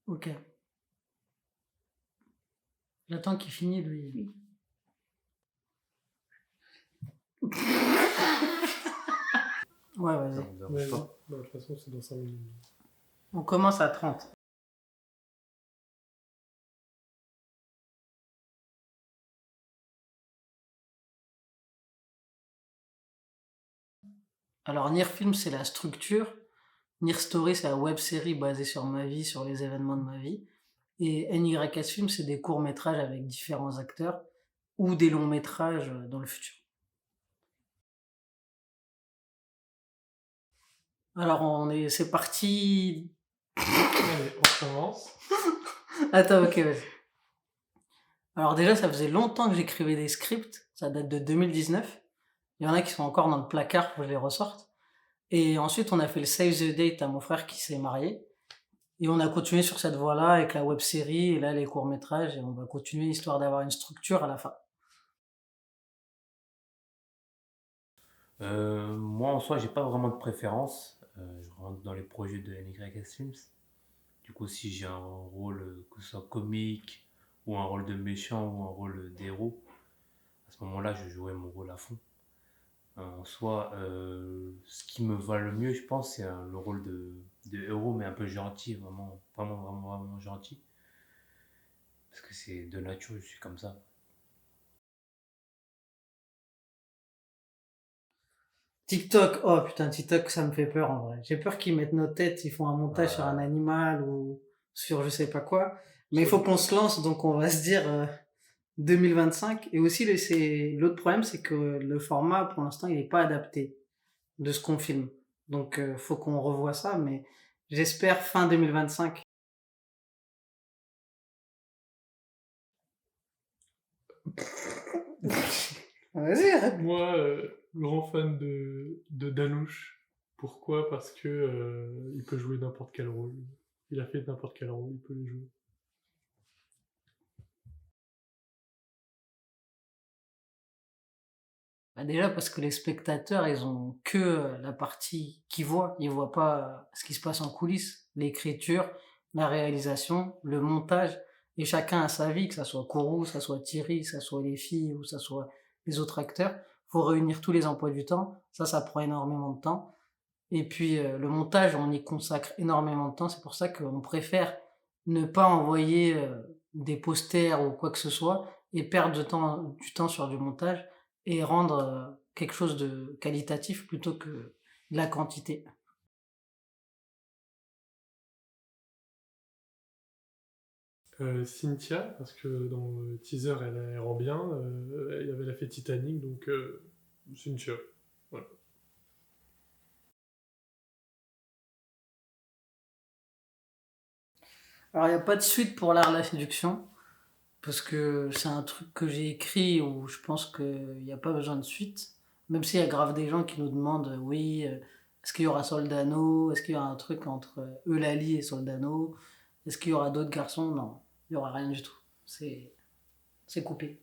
Ok. J'attends qu'il finisse, lui. Ouais, vas-y. Ça me dérange Vas-y. pas. Bah, de toute façon, c'est dans 5 minutes. On commence à 30. Alors, Near Film, c'est la structure. Near Story, c'est la web série basée sur ma vie, sur les événements de ma vie. Et NYS Film, c'est des courts-métrages avec différents acteurs ou des longs-métrages dans le futur. Alors, c'est parti. Allez, on commence. Attends, ok, vas-y. Alors déjà, ça faisait longtemps que j'écrivais des scripts. Ça date de 2019. Il y en a qui sont encore dans le placard, faut que je les ressorte. Et ensuite, on a fait le Save the Date à mon frère qui s'est marié. Et on a continué sur cette voie-là avec la web série et là les courts-métrages. Et on va continuer histoire d'avoir une structure à la fin. Moi, en soi, j'ai pas vraiment de préférence. Je rentre dans les projets de NYS Films. Du coup, si j'ai un rôle, que ce soit comique, ou un rôle de méchant, ou un rôle d'héros, à ce moment-là, je jouerai mon rôle à fond. En soi, ce qui me va le mieux, je pense, c'est le rôle de héros, mais un peu gentil, vraiment, vraiment, vraiment, vraiment gentil. Parce que c'est de nature, je suis comme ça. TikTok, oh putain, TikTok, ça me fait peur en vrai. J'ai peur qu'ils mettent nos têtes, ils font un montage sur un Euh, animal ou sur je sais pas quoi. Mais il faut qu'on se lance, donc on va se dire 2025. Et aussi, l'autre problème, c'est que le format, pour l'instant, il n'est pas adapté de ce qu'on filme. Donc, faut qu'on revoie ça, mais j'espère fin 2025. Vas-y, arrête. Moi, grand fan de Danouche. Pourquoi? Parce que il peut jouer n'importe quel rôle. Il a fait n'importe quel rôle, il peut le jouer. Bah déjà parce que les spectateurs, ils ont que la partie qu'ils voient. Ils voient pas ce qui se passe en coulisses. L'écriture, la réalisation, le montage. Et chacun a sa vie, que ça soit Kourou, que ça soit Thierry, que ça soit les filles ou que ça soit les autres acteurs. Faut réunir tous les emplois du temps. Ça prend énormément de temps. Et puis le montage, on y consacre énormément de temps. C'est pour ça qu'on préfère ne pas envoyer des posters ou quoi que ce soit et perdre du temps sur du montage et rendre quelque chose de qualitatif plutôt que de la quantité. Cynthia, parce que dans le teaser, elle rend bien. Elle a fait Titanic, donc Cynthia. Voilà. Alors il n'y a pas de suite pour l'art de la séduction parce que c'est un truc que j'ai écrit où je pense qu'il n'y a pas besoin de suite. Même s'il y a grave des gens qui nous demandent, oui, est-ce qu'il y aura Soldano? Est-ce qu'il y aura un truc entre Eulalie et Soldano? Est-ce qu'il y aura d'autres garçons? Non, il n'y aura rien du tout. C'est, c'est coupé.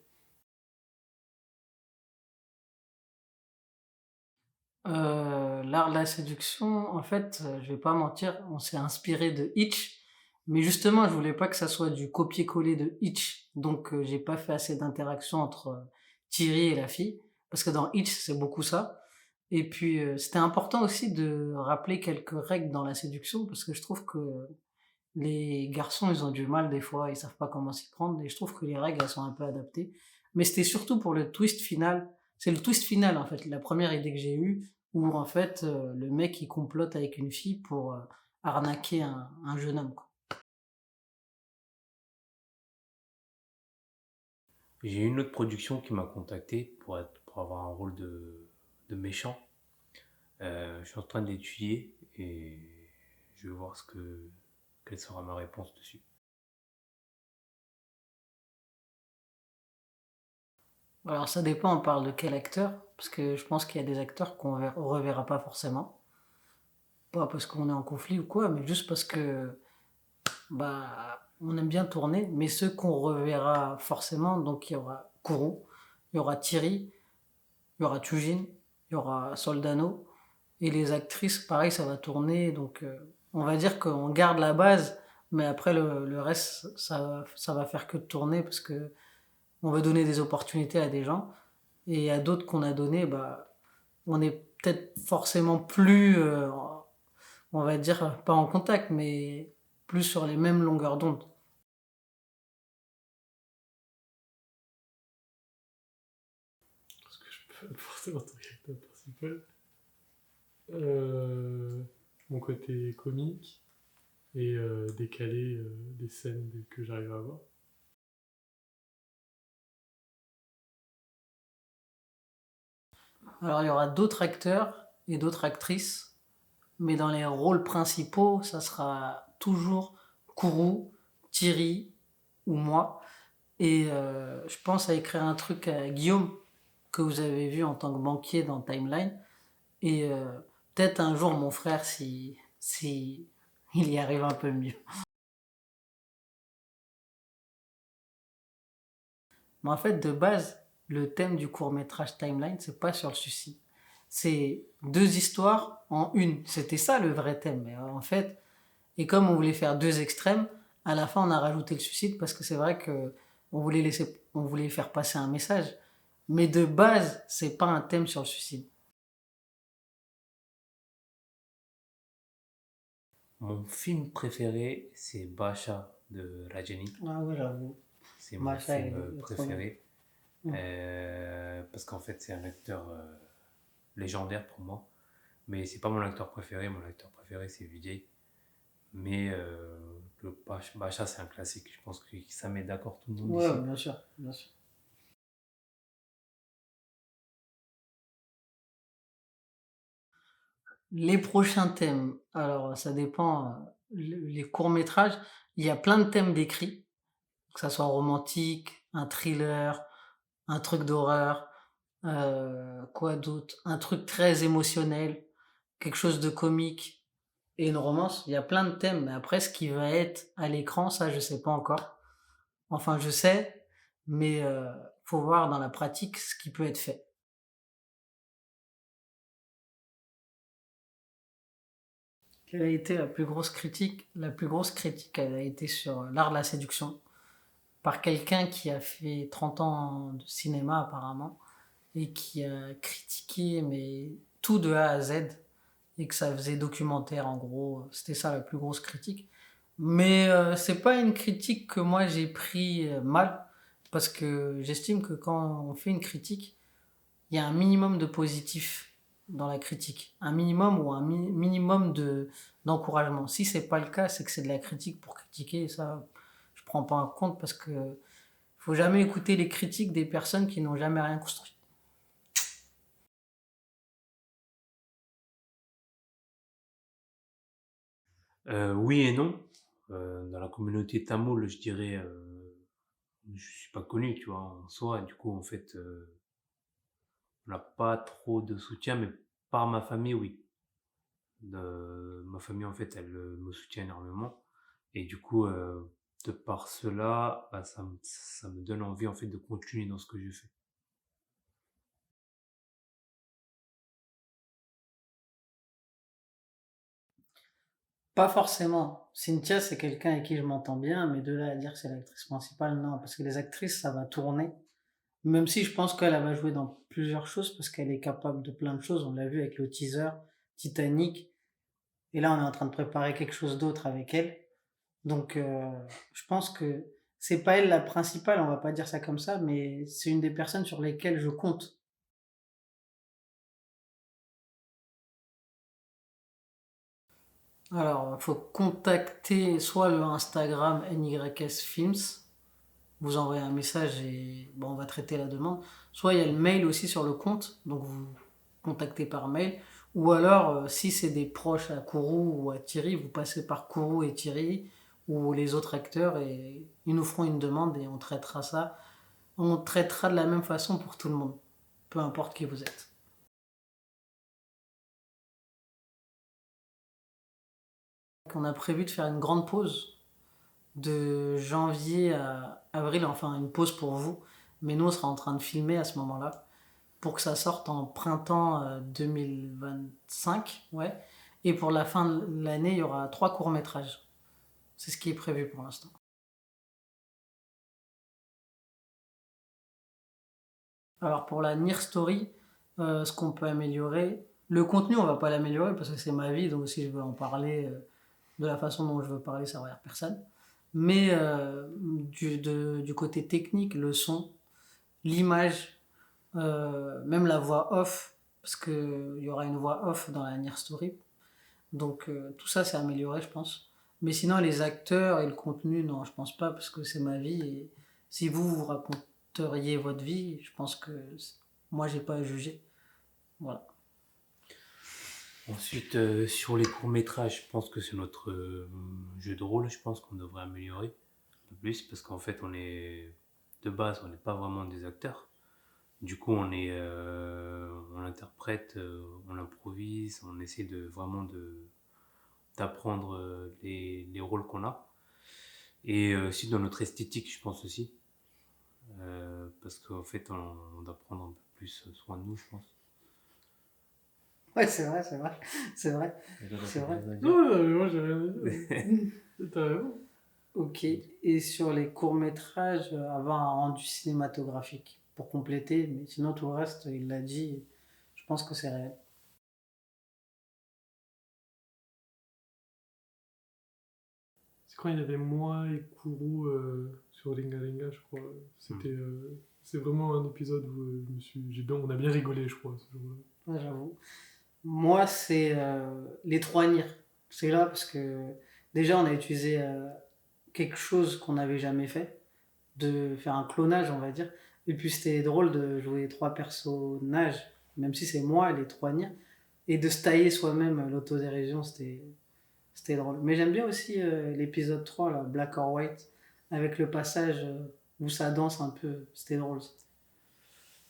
L'art de la séduction, en fait, je vais pas mentir, on s'est inspiré de Hitch, mais justement, je voulais pas que ça soit du copier-coller de Hitch, donc j'ai pas fait assez d'interaction entre Thierry et la fille, parce que dans Hitch, c'est beaucoup ça. Et puis, c'était important aussi de rappeler quelques règles dans la séduction, parce que je trouve que les garçons, ils ont du mal des fois, ils savent pas comment s'y prendre, et je trouve que les règles, elles sont un peu adaptées. Mais c'était surtout pour le twist final. C'est le twist final, en fait, la première idée que j'ai eue, où en fait, le mec, il complote avec une fille pour arnaquer un jeune homme, quoi. j'ai une autre production qui m'a contacté pour avoir un rôle de méchant. Je suis en train d'étudier et je vais voir quelle sera ma réponse dessus. Alors ça dépend, on parle de quel acteur, parce que je pense qu'il y a des acteurs qu'on reverra pas forcément. Pas parce qu'on est en conflit ou quoi, mais juste parce que bah, on aime bien tourner, mais ceux qu'on reverra forcément, donc il y aura Kourou, il y aura Thierry, il y aura Tujin, il y aura Soldano, et les actrices, pareil, ça va tourner, donc on va dire qu'on garde la base, Mais après, le reste, ça va faire que de tourner parce que on veut donner des opportunités à des gens. Et à d'autres qu'on a donné, bah, on est peut-être forcément plus, on va dire, pas en contact, mais plus sur les mêmes longueurs d'onde. Parce que je peux pas forcément ton caractère principal. Euh, Mon côté comique et décaler des scènes que j'arrive à avoir. Alors, il y aura d'autres acteurs et d'autres actrices, mais dans les rôles principaux, ça sera toujours Kourou, Thierry ou moi. Et je pense à écrire un truc à Guillaume, que vous avez vu en tant que banquier dans Timeline. Et peut-être un jour mon frère, si il y arrive un peu mieux. Mais en fait, de base, le thème du court-métrage Timeline, c'est pas sur le suicide. C'est deux histoires en une. C'était ça le vrai thème. Mais en fait, et comme on voulait faire deux extrêmes, à la fin, on a rajouté le suicide parce que c'est vrai que on voulait faire passer un message. Mais de base, c'est pas un thème sur le suicide. Mon film préféré, c'est Bacha de Rajani. Ah ouais, j'avoue. C'est mon Macha, film il est trop bien. préféré. Parce qu'en fait, c'est un acteur légendaire pour moi. Mais c'est pas mon acteur préféré. Mon acteur préféré, c'est Vijay. Mais Bacha, c'est un classique. Je pense que ça met d'accord tout le monde Ouais, ici. bien sûr, bien sûr. Les prochains thèmes, alors ça dépend. Les courts-métrages, il y a plein de thèmes décrits, que ça soit romantique, un thriller, un truc d'horreur, quoi d'autre? Un truc très émotionnel, quelque chose de comique et une romance. Il y a plein de thèmes, mais après, ce qui va être à l'écran, ça, je sais pas encore. Enfin, je sais, mais faut voir dans la pratique ce qui peut être fait. Quelle a été la plus grosse critique? La plus grosse critique, elle a été sur l'art de la séduction, par quelqu'un qui a fait 30 ans de cinéma apparemment, et qui a critiqué mais tout de A à Z, et que ça faisait documentaire en gros. C'était ça la plus grosse critique. Mais c'est pas une critique que moi j'ai pris mal, parce que j'estime que quand on fait une critique, il y a un minimum de positif dans la critique. Un minimum ou un minimum d'encouragement. Si c'est pas le cas, c'est que c'est de la critique pour critiquer, et ça, je prends pas en compte parce que faut jamais écouter les critiques des personnes qui n'ont jamais rien construit. Oui et non. Dans la communauté tamoul, je dirais, je suis pas connu, tu vois, en soi. Du coup, en fait, on n'a pas trop de soutien, mais par ma famille, oui. Ma famille, en fait, elle me soutient énormément. Et du coup, de par cela, bah, ça me donne envie, en fait, de continuer dans ce que je fais. Pas forcément. Cynthia, c'est quelqu'un avec qui je m'entends bien, mais de là à dire que c'est l'actrice principale, non. Parce que les actrices, ça va tourner. Même si je pense qu'elle va jouer dans plusieurs choses, parce qu'elle est capable de plein de choses. On l'a vu avec le teaser, Titanic. Et là, on est en train de préparer quelque chose d'autre avec elle. Donc, je pense que c'est pas elle la principale, on va pas dire ça comme ça, mais c'est une des personnes sur lesquelles je compte. Alors, il faut contacter soit le Instagram NYS Films, vous envoyez un message et bon, on va traiter la demande. Soit il y a le mail aussi sur le compte, donc vous contactez par mail. Ou alors, si c'est des proches à Kourou ou à Thierry, vous passez par Kourou et Thierry ou les autres acteurs et ils nous feront une demande et on traitera ça. On traitera de la même façon pour tout le monde, peu importe qui vous êtes. On a prévu de faire une grande pause de janvier à avril, enfin une pause pour vous, mais nous on sera en train de filmer à ce moment-là pour que ça sorte en printemps 2025, ouais. Et pour la fin de l'année, il y aura 3 courts-métrages. C'est ce qui est prévu pour l'instant. Alors pour la Nier Story, ce qu'on peut améliorer, le contenu on va pas l'améliorer parce que c'est ma vie, donc si je veux en parler de la façon dont je veux parler, ça regarde personne. Mais du côté technique, le son, l'image, même la voix off, parce qu'il y aura une voix off dans la Nier Story. Donc tout ça c'est amélioré je pense. Mais sinon les acteurs et le contenu, non je pense pas parce que c'est ma vie et si vous raconteriez votre vie, je pense que moi j'ai pas à juger. Voilà. Ensuite, sur les courts-métrages, je pense que c'est notre jeu de rôle, je pense qu'on devrait améliorer un peu plus parce qu'en fait, de base, on n'est pas vraiment des acteurs. Du coup, on interprète, on improvise, on essaie d'apprendre les rôles qu'on a. Et aussi dans notre esthétique, je pense aussi. Parce qu'en fait, on doit prendre un peu plus soin de nous, je pense. Ouais c'est vrai, c'est vrai. Et toi, t'as C'est quelque vrai. chose à dire Non, non, mais moi j'ai rien à dire. T'as raison. Ok, et sur les courts-métrages, avoir un rendu cinématographique pour compléter, mais sinon tout le reste, il l'a dit, je pense que c'est réel. C'est quand il y avait moi et Kourou sur Ringa Ringa, je crois. C'est vraiment un épisode où on a bien rigolé, je crois, ce jour-là. Ouais, j'avoue. Moi, c'est les trois Nier. C'est là parce que déjà, on a utilisé quelque chose qu'on n'avait jamais fait, de faire un clonage, on va dire. Et puis, c'était drôle de jouer trois personnages, même si c'est moi et les trois Nier, et de se tailler soi-même l'autodérision, c'était drôle. Mais j'aime bien aussi l'épisode 3 là, Black or White, avec le passage où ça danse un peu. C'était drôle.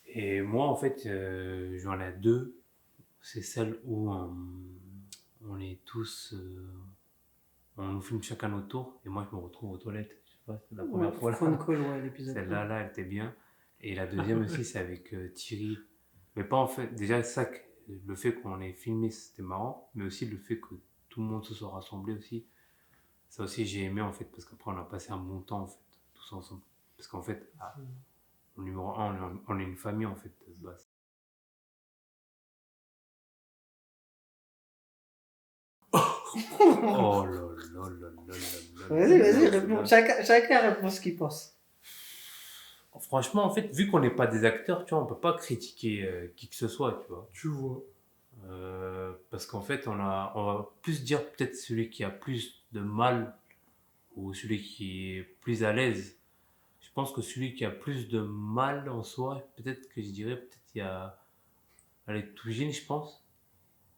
Et moi, en fait, j'en ai deux. C'est celle où on est tous. On nous filme chacun notre tour. Et moi, je me retrouve aux toilettes. Je sais pas, c'était la première fois là. Phone call, ouais, l'épisode Celle-là, là, elle était bien. Et la deuxième aussi, c'est avec Thierry. Mais pas en fait. Déjà, le fait qu'on ait filmé, c'était marrant. Mais aussi le fait que tout le monde se soit rassemblé aussi. Ça aussi, j'ai aimé en fait. Parce qu'après, on a passé un bon temps en fait. Tous ensemble. Parce qu'en fait, au numéro 1, on est une famille en fait. De base. Oh là là là là là là. Vas-y, réponds. Chacun répond ce qu'il pense. Franchement, en fait, vu qu'on n'est pas des acteurs, tu vois, on peut pas critiquer qui que ce soit, tu vois. Tu vois. Parce qu'en fait, on va plus dire peut-être celui qui a plus de mal ou celui qui est plus à l'aise. Je pense que celui qui a plus de mal en soi, peut-être que je dirais, peut-être il y a, allez, Toujin, je pense.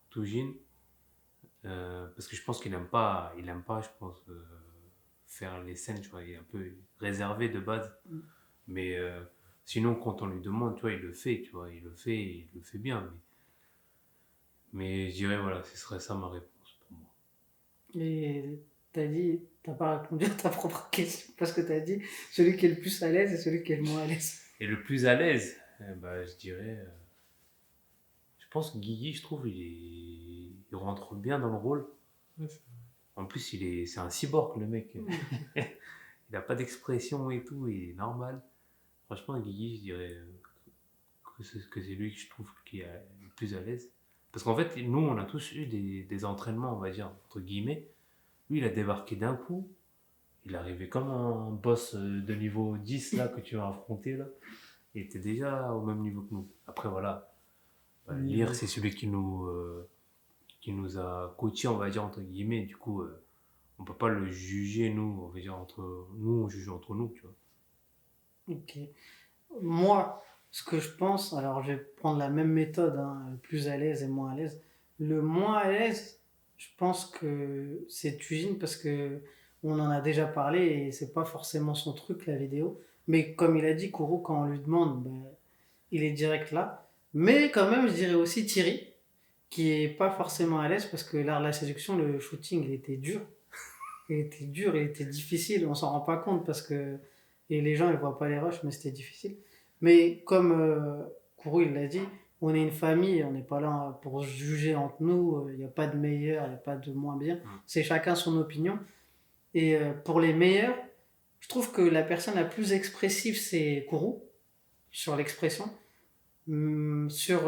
Toujin. Parce que je pense il aime pas, je pense, faire les scènes, tu vois, il est un peu réservé de base. Mais sinon, quand on lui demande, tu vois, il le fait, tu vois, il le fait bien. Mais je dirais, voilà, ce serait ça ma réponse pour moi. Et t'as pas répondu à ta propre question parce que t'as dit celui qui est le plus à l'aise et celui qui est le moins à l'aise. Et le plus à l'aise, je dirais, je pense que Guigui, je trouve, il rentre bien dans le rôle. Ouais, En plus, c'est un cyborg, le mec. Il n'a pas d'expression et tout, il est normal. Franchement, Guigui, je dirais que c'est lui que je trouve qui est le plus à l'aise. Parce qu'en fait, nous, on a tous eu des entraînements, on va dire, entre guillemets. Lui, il a débarqué d'un coup. Il est arrivé comme un boss de niveau 10 là, que tu vas affronter. Là. Il était déjà au même niveau que nous. Après, voilà. Lire, c'est celui qui nous a coaché, on va dire, entre guillemets. Du coup, on peut pas le juger, nous, on va dire, on juge entre nous, tu vois. Ok. Moi, ce que je pense, alors je vais prendre la même méthode, hein, le plus à l'aise et moins à l'aise. Le moins à l'aise, je pense que c'est Tujin parce que on en a déjà parlé et c'est pas forcément son truc la vidéo. Mais comme il a dit, Kourou, quand on lui demande, ben, il est direct là. Mais quand même, je dirais aussi Thierry, qui est pas forcément à l'aise parce que l'art de la séduction, le shooting, il était dur. Il était dur, il était difficile. On s'en rend pas compte parce que et les gens ils voient pas les rushs, mais c'était difficile. Mais comme Kourou il l'a dit, on est une famille, on n'est pas là pour se juger entre nous. Il n'y a pas de meilleur, il n'y a pas de moins bien. C'est chacun son opinion. Et pour les meilleurs, je trouve que la personne la plus expressive, c'est Kourou, sur l'expression. Sur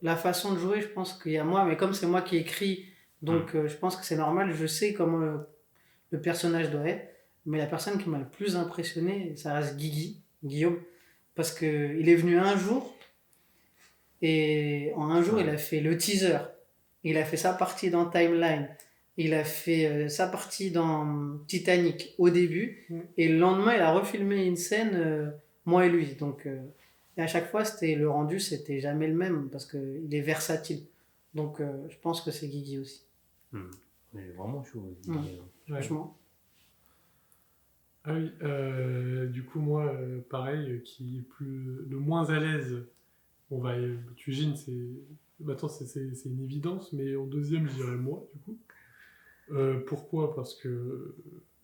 la façon de jouer, je pense qu'il y a moi, mais comme c'est moi qui écris, donc je pense que c'est normal, je sais comment le personnage doit être. Mais la personne qui m'a le plus impressionné, ça reste Guillaume, parce que il est venu un jour, et en un jour, il Ouais. a fait le teaser, il a fait sa partie dans Timeline, il a fait sa partie dans Titanic au début, et le lendemain, il a refilmé une scène, moi et lui. Donc, et à chaque fois, le rendu, c'était jamais le même, parce qu'il est versatile. Donc, je pense que c'est Guigui aussi. Il est vraiment chaud. Ouais. Franchement. Ah oui, du coup, moi, pareil, qui est le moins à l'aise, Tujin, maintenant c'est une évidence, mais en deuxième, je dirais moi, du coup. Pourquoi? Parce que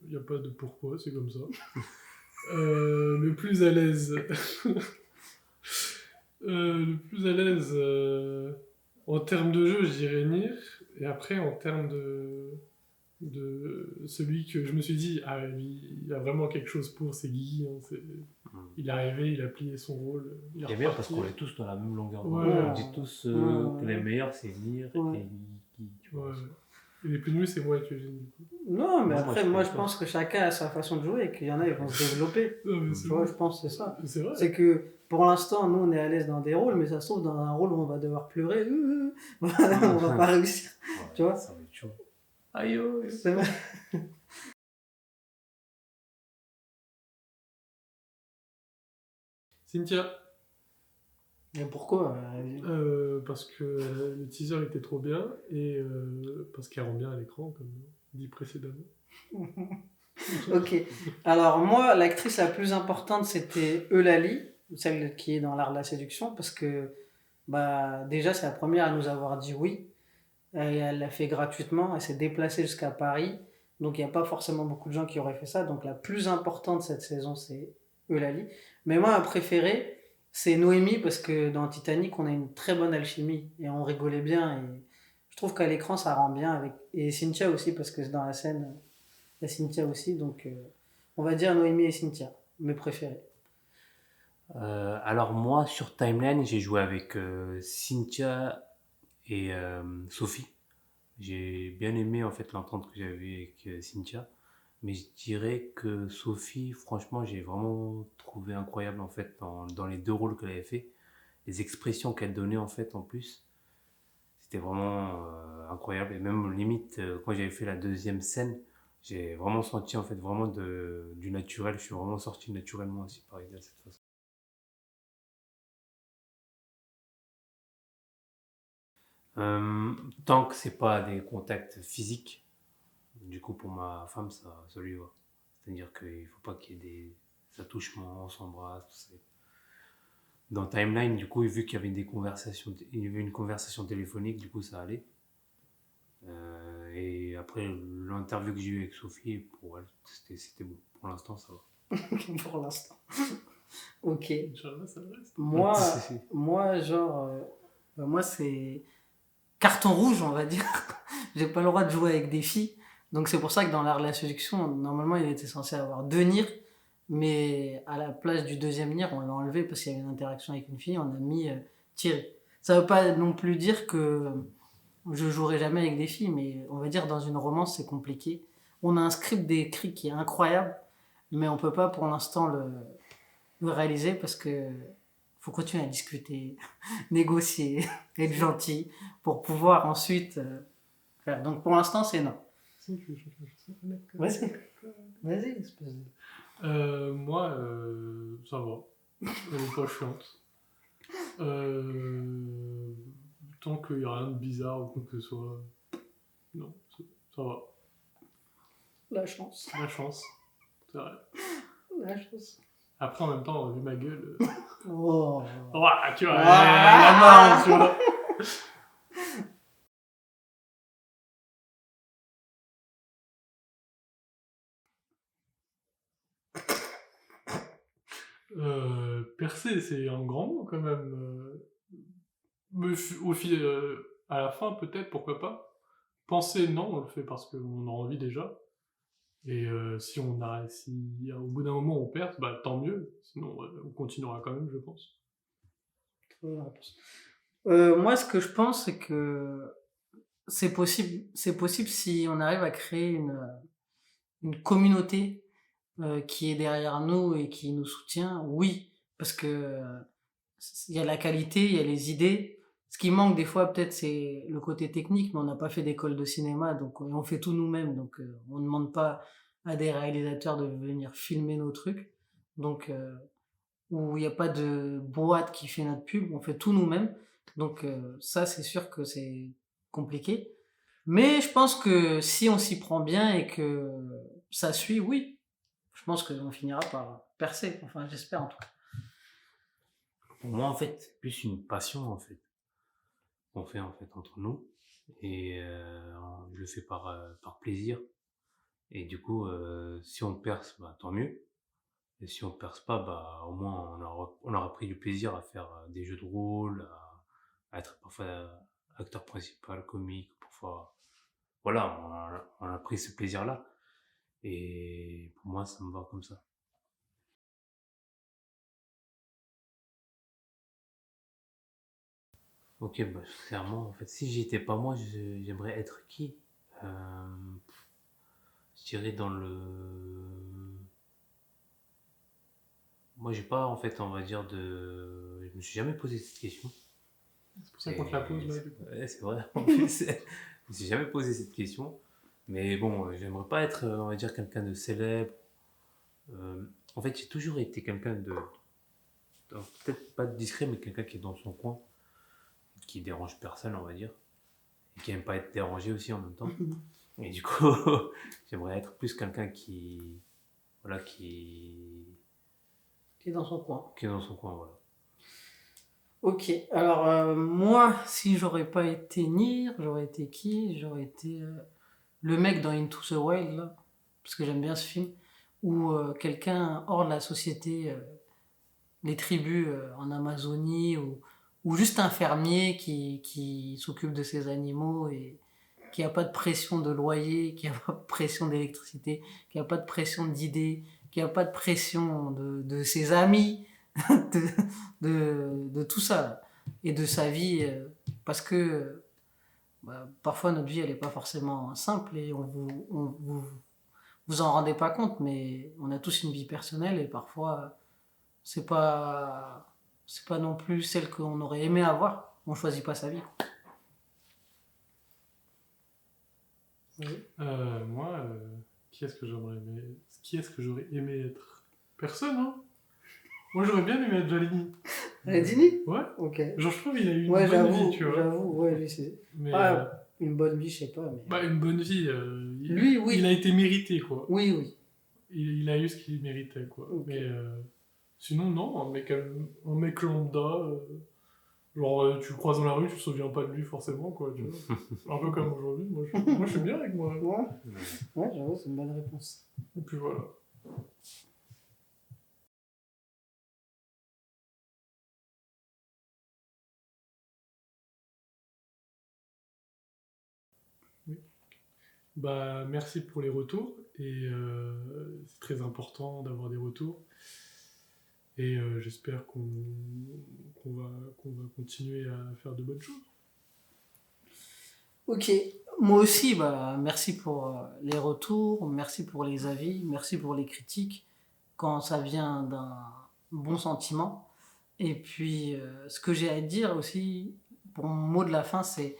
il n'y a pas de pourquoi, c'est comme ça. Le plus à l'aise. Le plus à l'aise en termes de jeu, je dirais Nier. Et après, en termes de celui que je me suis dit, ah, lui, il a vraiment quelque chose pour, c'est Guigui. Hein, il est arrivé, il a plié son rôle. Il est C'est bien parce reparti. qu'on est tous dans la même longueur d'onde. Ouais. On dit tous que les meilleurs c'est Nier Ouais. et Guigui. Tu vois. Ouais. Et les plus nuls, c'est moi et Tujin, du coup. Non, mais Moi, après, je moi, pense je pas. pense que chacun a sa façon de jouer et qu'il y en a, ils vont se développer. Non, mais Tu vois, je pense que c'est ça. c'est vrai. C'est que pour l'instant, nous, on est à l'aise dans des rôles, mais ça se trouve, dans un rôle où on va devoir pleurer, on va pas réussir. Ouais, Tu vois? ça va être chaud. Aïe, aïe. C'est vrai. Cynthia, Mais pourquoi? parce que le teaser était trop bien et parce qu'elle rend bien à l'écran, comme dit précédemment. Ok. Alors, moi, l'actrice la plus importante, c'était Eulalie, celle qui est dans l'art de la séduction, parce que, bah, déjà, c'est la première à nous avoir dit oui. Et elle l'a fait gratuitement, elle s'est déplacée jusqu'à Paris. Donc il n'y a pas forcément beaucoup de gens qui auraient fait ça. Donc la plus importante cette saison, c'est Eulalie. Mais moi, ma préférée, c'est Noémie, parce que dans Titanic, on a une très bonne alchimie et on rigolait bien. Et je trouve qu'à l'écran, ça rend bien avec. Et Cynthia aussi, parce que dans la scène, il y a Cynthia aussi. Donc on va dire Noémie et Cynthia, mes préférés. Alors moi sur Timeline j'ai joué avec Cynthia et Sophie. J'ai bien aimé en fait l'entente que j'avais avec Cynthia, mais je dirais que Sophie, franchement, j'ai vraiment trouvé incroyable en fait dans les deux rôles qu'elle avait fait, les expressions qu'elle donnait en fait en plus, c'était vraiment incroyable. Et même limite quand j'avais fait la deuxième scène, j'ai vraiment senti en fait vraiment du naturel. Je suis vraiment sorti naturellement aussi par de cette façon. Euh, Tant que c'est pas des contacts physiques, du coup pour ma femme ça lui va. C'est-à-dire qu'il faut pas qu'il y ait des attouchements, on s'embrasse, tout ça. Dans Timeline, du coup, vu qu'il y avait il y avait une conversation téléphonique, du coup ça allait. Et après l'interview que j'ai eue avec Sophie, pour elle, c'était bon. Pour l'instant, ça va. Pour l'instant. Ok. Inch'Allah, ça reste. Moi, genre, moi, c'est carton rouge, on va dire. J'ai pas le droit de jouer avec des filles. Donc c'est pour ça que dans l'art de la séduction, normalement, il était censé avoir deux Nier. Mais à la place du deuxième Nier, on l'a enlevé parce qu'il y avait une interaction avec une fille, on a mis Thierry. Ça veut pas non plus dire que je jouerai jamais avec des filles, mais on va dire dans une romance, c'est compliqué. On a un script d'écrit qui est incroyable, mais on peut pas pour l'instant le réaliser parce que faut continuer à discuter, négocier, être gentil pour pouvoir ensuite faire. Donc pour l'instant, c'est non. Si, tu veux changer ça, Vas-y. Vas-y, espèce de... moi, ça va. Elle est pas chiante. Tant qu'il n'y a rien de bizarre ou quoi que ce soit, non, ça va. La chance. La chance, c'est vrai. La chance. Après, en même temps, vu ma gueule. Oh. Ouah, tu vois, Ah. la marre, tu vois. Percer, c'est un grand mot quand même. Mais à la fin, peut-être, pourquoi pas. Penser, non, on le fait parce qu'on a envie déjà. Et si au bout d'un moment on perce, bah tant mieux. Sinon, on continuera quand même, je pense. Bonne réponse. Moi, ce que je pense, c'est que c'est possible si on arrive à créer une communauté qui est derrière nous et qui nous soutient. Oui, parce que il y a la qualité, il y a les idées. Ce qui manque des fois, peut-être, c'est le côté technique, mais on n'a pas fait d'école de cinéma, donc on fait tout nous-mêmes. Donc on ne demande pas à des réalisateurs de venir filmer nos trucs. Donc où il n'y a pas de boîte qui fait notre pub, on fait tout nous-mêmes. Donc ça, c'est sûr que c'est compliqué. Mais je pense que si on s'y prend bien et que ça suit, oui, je pense qu'on finira par percer. Enfin, j'espère en tout cas. Pour moi, en fait, c'est plus une passion, en fait, qu'on fait, en fait, entre nous. Et je le fais par plaisir. Et du coup, si on perce, bah, tant mieux. Et si on perce pas, bah, au moins, on aura pris du plaisir à faire des jeux de rôle, à être parfois acteur principal, comique, parfois. Voilà, on a pris ce plaisir-là. Et pour moi, ça me va comme ça. Ok, bah, clairement, en fait, si j'étais pas moi, j'aimerais être qui? Euh, je dirais dans le. Moi, j'ai pas, en fait, on va dire de. Je me suis jamais posé cette question. C'est pour ça qu'on te la pose là, du coup. Ouais, c'est vrai. En plus, je me suis jamais posé cette question. Mais bon, j'aimerais pas être, on va dire, quelqu'un de célèbre. Euh, En fait, j'ai toujours été quelqu'un peut-être pas de discret, mais quelqu'un qui est dans son coin, qui dérange personne, on va dire, et qui aime pas être dérangé aussi en même temps. Et du coup, j'aimerais être plus quelqu'un voilà, Qui est dans son coin. qui est dans son coin, voilà. Ok, alors moi, si j'aurais pas été Nier, j'aurais été qui? J'aurais été le mec dans Into the Wild, là, parce que j'aime bien ce film, ou quelqu'un hors de la société, les tribus en Amazonie, ou juste un fermier qui s'occupe de ses animaux et qui a pas de pression de loyer, qui a pas de pression d'électricité, qui a pas de pression d'idées, qui a pas de pression de ses amis, de, de tout ça, là. Et de sa vie, parce que parfois notre vie elle est pas forcément simple et vous en rendez pas compte, mais on a tous une vie personnelle et parfois c'est pas c'est pas non plus celle qu'on aurait aimé avoir. On choisit pas sa vie. Oui. Moi, qui est-ce que j'aurais aimé être? Personne, hein. Moi, j'aurais bien aimé être Jalini. Dini. Ouais. Ok. Genre, je trouve qu'il a eu une Ouais, bonne vie, tu vois. j'avoue, ouais, lui, c'est Mais, une bonne vie, je sais pas, mais. bah, une bonne vie. Lui, oui. Il a été mérité, quoi. Oui, oui. Il a eu ce qu'il méritait, quoi. Ok. Mais sinon, non, un mec lambda. Genre, tu le croises dans la rue, tu te souviens pas de lui forcément, quoi, tu vois. Un peu comme aujourd'hui. Moi, je suis bien avec moi. Ouais, j'avoue, c'est une bonne réponse. Et puis voilà. Oui. Bah, merci pour les retours. Et c'est très important d'avoir des retours. Et j'espère qu'on va continuer à faire de bonnes choses. Ok, moi aussi, merci pour les retours, merci pour les avis, merci pour les critiques quand ça vient d'un bon sentiment. Et puis, ce que j'ai à dire aussi, pour mon mot de la fin, c'est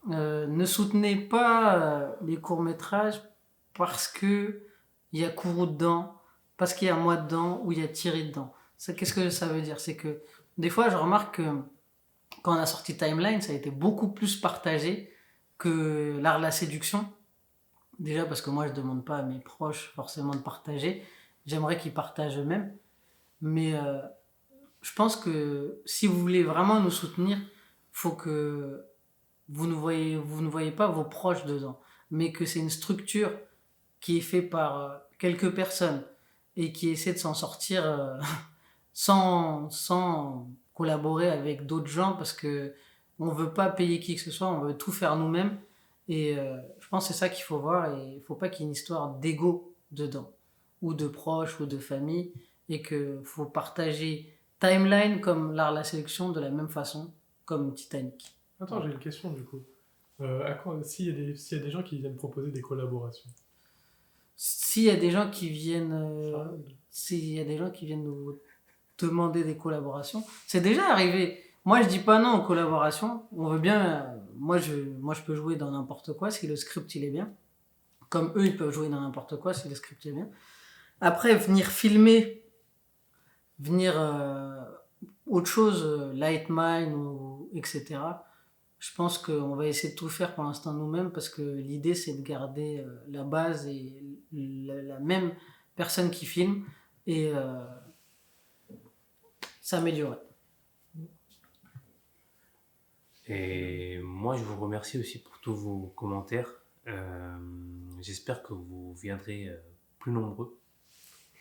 ne soutenez pas les courts-métrages parce que il y a Kourou dedans, parce qu'il y a moi dedans ou il y a Thierry dedans. Qu'est-ce que ça veut dire? C'est que des fois, je remarque que quand on a sorti Timeline, ça a été beaucoup plus partagé que l'art de la séduction. Déjà parce que moi, je demande pas à mes proches forcément de partager. J'aimerais qu'ils partagent eux-mêmes. Mais je pense que si vous voulez vraiment nous soutenir, faut que vous ne voyez pas vos proches dedans, mais que c'est une structure qui est faite par quelques personnes et qui essaie de s'en sortir sans collaborer avec d'autres gens parce que on veut pas payer qui que ce soit, on veut tout faire nous-mêmes Et je pense que c'est ça qu'il faut voir et il ne faut pas qu'il y ait une histoire d'ego dedans, ou de proches, ou de famille, et qu'il faut partager Timeline comme l'art de la sélection de la même façon, comme Titanic. Attends, Voilà. j'ai une question du coup. S'il y a des gens qui viennent proposer des collaborations, S'il y a des gens qui viennent, ça, s'il y a des gens qui viennent nous demander des collaborations, c'est déjà arrivé. Moi, je dis pas non aux collaborations. On veut bien. Moi, je peux jouer dans n'importe quoi si le script il est bien. Comme eux, ils peuvent jouer dans n'importe quoi si le script est bien. Après, venir filmer, venir autre chose, Light Mine ou etc. Je pense qu'on va essayer de tout faire pour l'instant nous-mêmes parce que l'idée c'est de garder la base et la même personne qui filme et s'améliorer. Et moi, je vous remercie aussi pour tous vos commentaires. J'espère que vous viendrez plus nombreux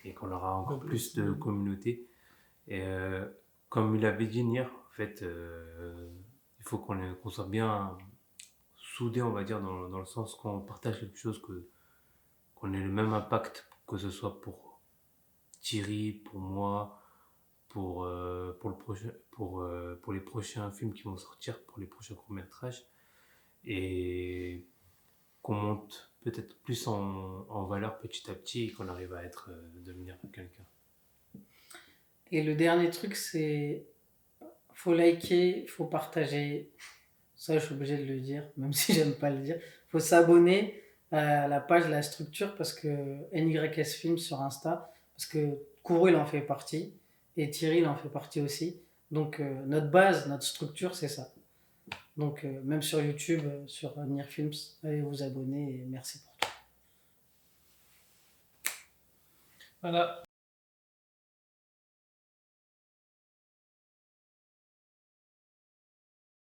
et qu'on aura encore plus de communauté. Et comme il avait dit Nier, en fait, il faut qu'on soit bien soudés, on va dire, dans le sens qu'on partage quelque chose, qu'on ait le même impact, que ce soit pour Thierry, pour moi, pour les prochains films qui vont sortir, pour les prochains courts-métrages, et qu'on monte peut-être plus en valeur petit à petit et qu'on arrive à devenir quelqu'un. Et le dernier truc c'est faut liker, faut partager. Ça, je suis obligé de le dire, même si j'aime pas le dire. Faut s'abonner à la page de la structure parce que NYS Film sur Insta, parce que Kourou il en fait partie et Thierry il en fait partie aussi. Donc notre base, notre structure, c'est ça. Donc même sur YouTube, sur Nier Films, allez vous abonner et merci pour tout. voilà.